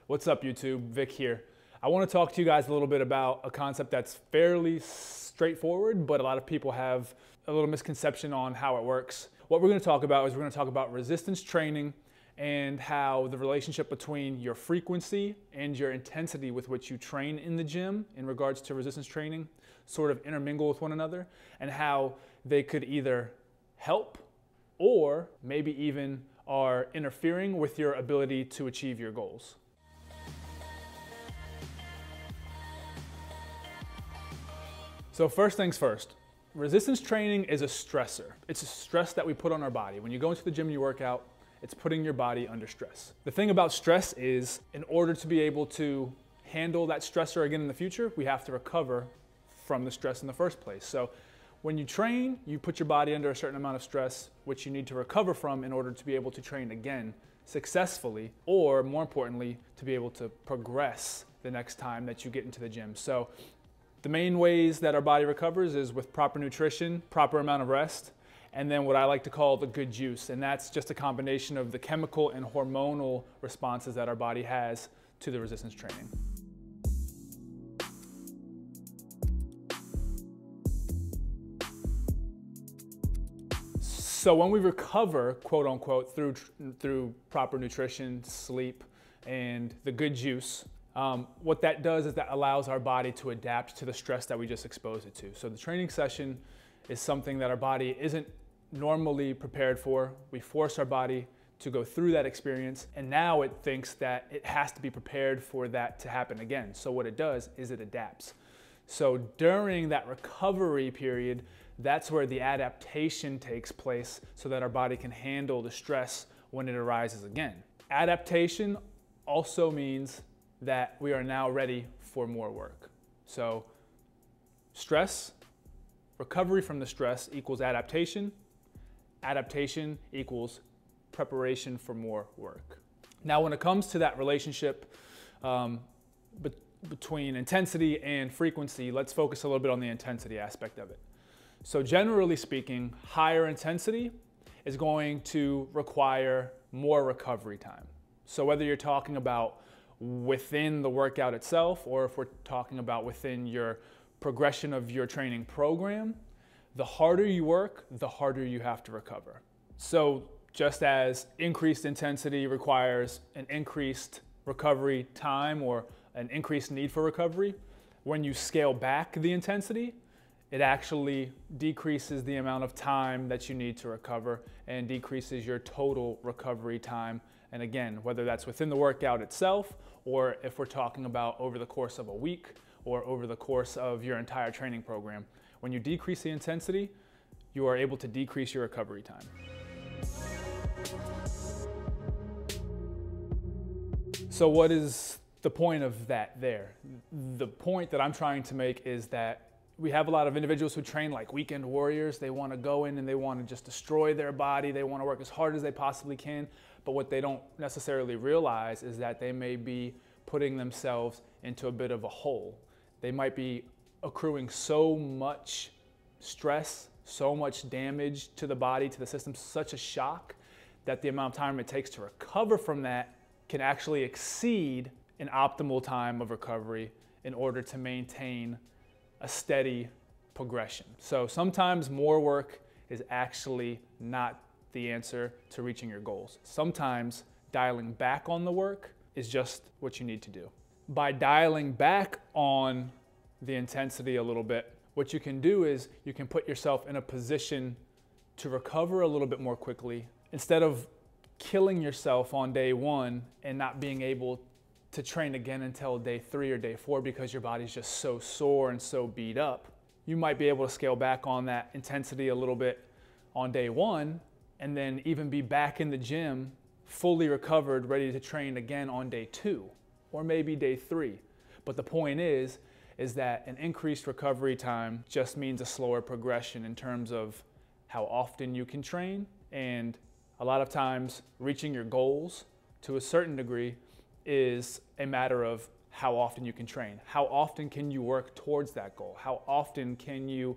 What's up, YouTube? Vic here. I want to talk to you guys a little bit about a concept that's fairly straightforward, but a lot of people have a little misconception on how it works. What we're going to talk about is we're going to talk about resistance training and how the relationship between your frequency and your intensity with which you train in the gym in regards to resistance training sort of intermingle with one another, and how they could either help or maybe even are interfering with your ability to achieve your goals. So first things first, resistance training is a stressor. It's a stress that we put on our body. When you go into the gym and you work out, it's putting your body under stress. The thing about stress is, in order to be able to handle that stressor again in the future, we have to recover from the stress in the first place. So when you train, you put your body under a certain amount of stress, which you need to recover from in order to be able to train again successfully, or more importantly, to be able to progress the next time that you get into the gym. So the main ways that our body recovers is with proper nutrition, proper amount of rest, and then what I like to call the good juice. And that's just a combination of the chemical and hormonal responses that our body has to the resistance training. So when we recover, quote unquote, through proper nutrition, sleep, and the good juice, what that does is that allows our body to adapt to the stress that we just exposed it to. So the training session is something that our body isn't normally prepared for. We force our body to go through that experience, and now it thinks that it has to be prepared for that to happen again. So what it does is it adapts. So during that recovery period, that's where the adaptation takes place so that our body can handle the stress when it arises again. Adaptation also means that we are now ready for more work. So stress, recovery from the stress equals adaptation. Adaptation equals preparation for more work. Now, when it comes to that relationship between intensity and frequency, let's focus a little bit on the intensity aspect of it. So generally speaking, higher intensity is going to require more recovery time. So whether you're talking about within the workout itself, or if we're talking about within your progression of your training program, the harder you work, the harder you have to recover. So just as increased intensity requires an increased recovery time or an increased need for recovery, when you scale back the intensity, it actually decreases the amount of time that you need to recover and decreases your total recovery time. And again, whether that's within the workout itself, or if we're talking about over the course of a week or over the course of your entire training program, when you decrease the intensity, you are able to decrease your recovery time. So what is the point of that there? The point that I'm trying to make is that we have a lot of individuals who train like weekend warriors. They want to go in and they want to just destroy their body. They want to work as hard as they possibly can. But what they don't necessarily realize is that they may be putting themselves into a bit of a hole. They might be accruing so much stress, so much damage to the body, to the system, such a shock that the amount of time it takes to recover from that can actually exceed an optimal time of recovery in order to maintain a steady progression. So sometimes more work is actually not the answer to reaching your goals. Sometimes dialing back on the work is just what you need to do. By dialing back on the intensity a little bit, what you can do is you can put yourself in a position to recover a little bit more quickly. Instead of killing yourself on day one and not being able to train again until day 3 or day 4 because your body's just so sore and so beat up, you might be able to scale back on that intensity a little bit on day 1 and then even be back in the gym fully recovered, ready to train again on day 2 or maybe day 3. But the point is that an increased recovery time just means a slower progression in terms of how often you can train, and a lot of times reaching your goals to a certain degree is a matter of how often you can train. How often can you work towards that goal? How often can you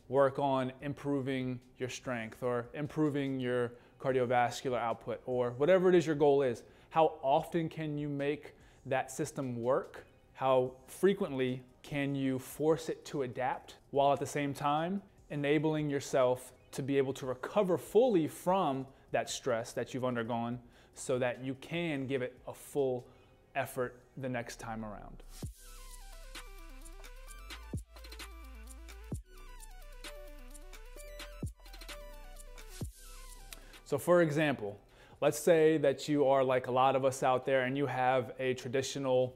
work on improving your strength or improving your cardiovascular output or whatever it is your goal is? How often can you make that system work? How frequently can you force it to adapt while at the same time enabling yourself to be able to recover fully from that stress that you've undergone so that you can give it a full effort the next time around? So for example, let's say that you are like a lot of us out there and you have a traditional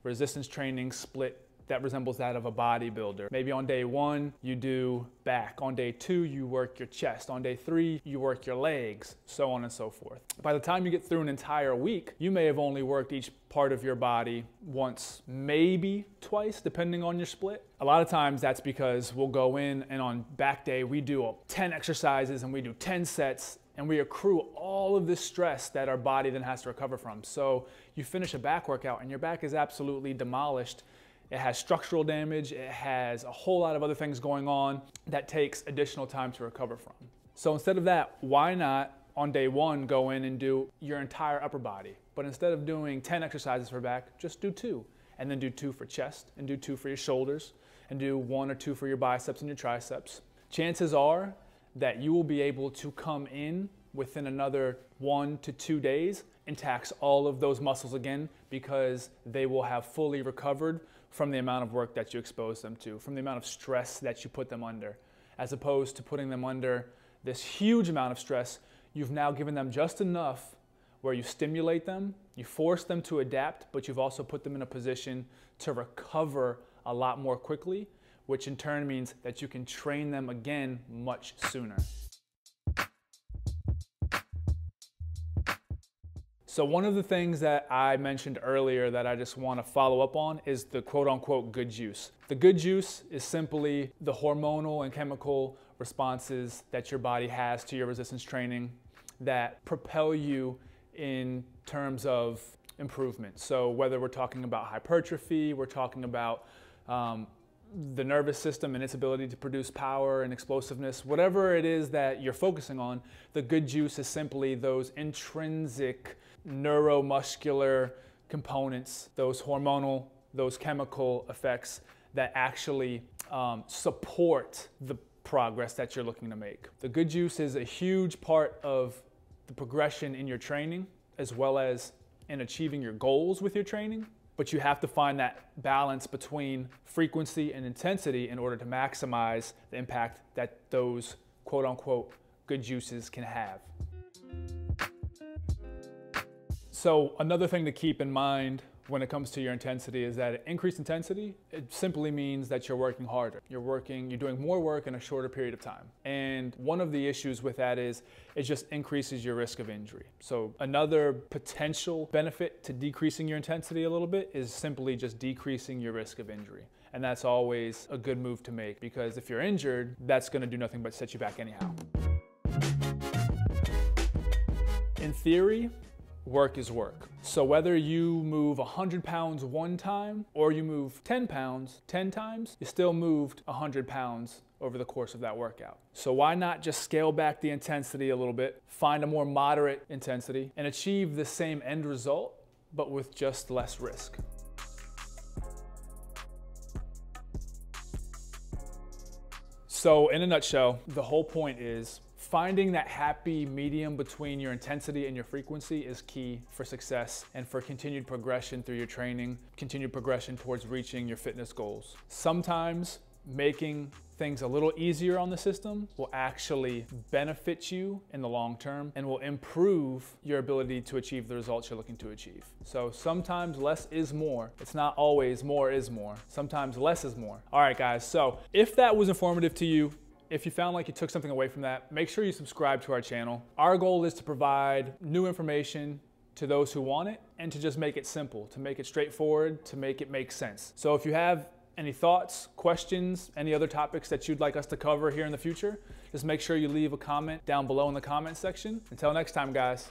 resistance training split that resembles that of a bodybuilder. Maybe on day 1, you do back. On day 2, you work your chest. On day 3, you work your legs, so on and so forth. By the time you get through an entire week, you may have only worked each part of your body once, maybe twice, depending on your split. A lot of times that's because we'll go in and on back day, we do 10 exercises and we do 10 sets and we accrue all of this stress that our body then has to recover from. So you finish a back workout and your back is absolutely demolished. It has structural damage, it has a whole lot of other things going on that takes additional time to recover from. So instead of that, why not on day 1 go in and do your entire upper body? But instead of doing 10 exercises for back, just do 2. And then do 2 for chest, and do 2 for your shoulders, and do 1 or 2 for your biceps and your triceps. Chances are that you will be able to come in within another 1 to 2 days and tax all of those muscles again, because they will have fully recovered from the amount of work that you expose them to, from the amount of stress that you put them under. As opposed to putting them under this huge amount of stress, you've now given them just enough where you stimulate them, you force them to adapt, but you've also put them in a position to recover a lot more quickly, which in turn means that you can train them again much sooner. So one of the things that I mentioned earlier that I just want to follow up on is the quote unquote good juice. The good juice is simply the hormonal and chemical responses that your body has to your resistance training that propel you in terms of improvement. So whether we're talking about hypertrophy, we're talking about the nervous system and its ability to produce power and explosiveness, whatever it is that you're focusing on, the good juice is simply those intrinsic neuromuscular components, those hormonal, those chemical effects that actually support the progress that you're looking to make. The good juice is a huge part of the progression in your training, as well as in achieving your goals with your training. But you have to find that balance between frequency and intensity in order to maximize the impact that those quote unquote good juices can have. So another thing to keep in mind when it comes to your intensity is that increased intensity, it simply means that you're working harder. You're doing more work in a shorter period of time. And one of the issues with that is it just increases your risk of injury. So another potential benefit to decreasing your intensity a little bit is simply just decreasing your risk of injury. And that's always a good move to make, because if you're injured, that's gonna do nothing but set you back anyhow. In theory, work is work. So whether you move 100 pounds one time or you move 10 pounds 10 times, you still moved 100 pounds over the course of that workout. So why not just scale back the intensity a little bit, find a more moderate intensity, and achieve the same end result, but with just less risk. So in a nutshell, the whole point is finding that happy medium between your intensity and your frequency is key for success and for continued progression through your training, continued progression towards reaching your fitness goals. Sometimes making things a little easier on the system will actually benefit you in the long term and will improve your ability to achieve the results you're looking to achieve. So sometimes less is more. It's not always more is more. Sometimes less is more. All right, guys, so if that was informative to you, if you found like you took something away from that, make sure you subscribe to our channel. Our goal is to provide new information to those who want it and to just make it simple, to make it straightforward, to make it make sense. So if you have any thoughts, questions, any other topics that you'd like us to cover here in the future, just make sure you leave a comment down below in the comment section. Until next time, guys.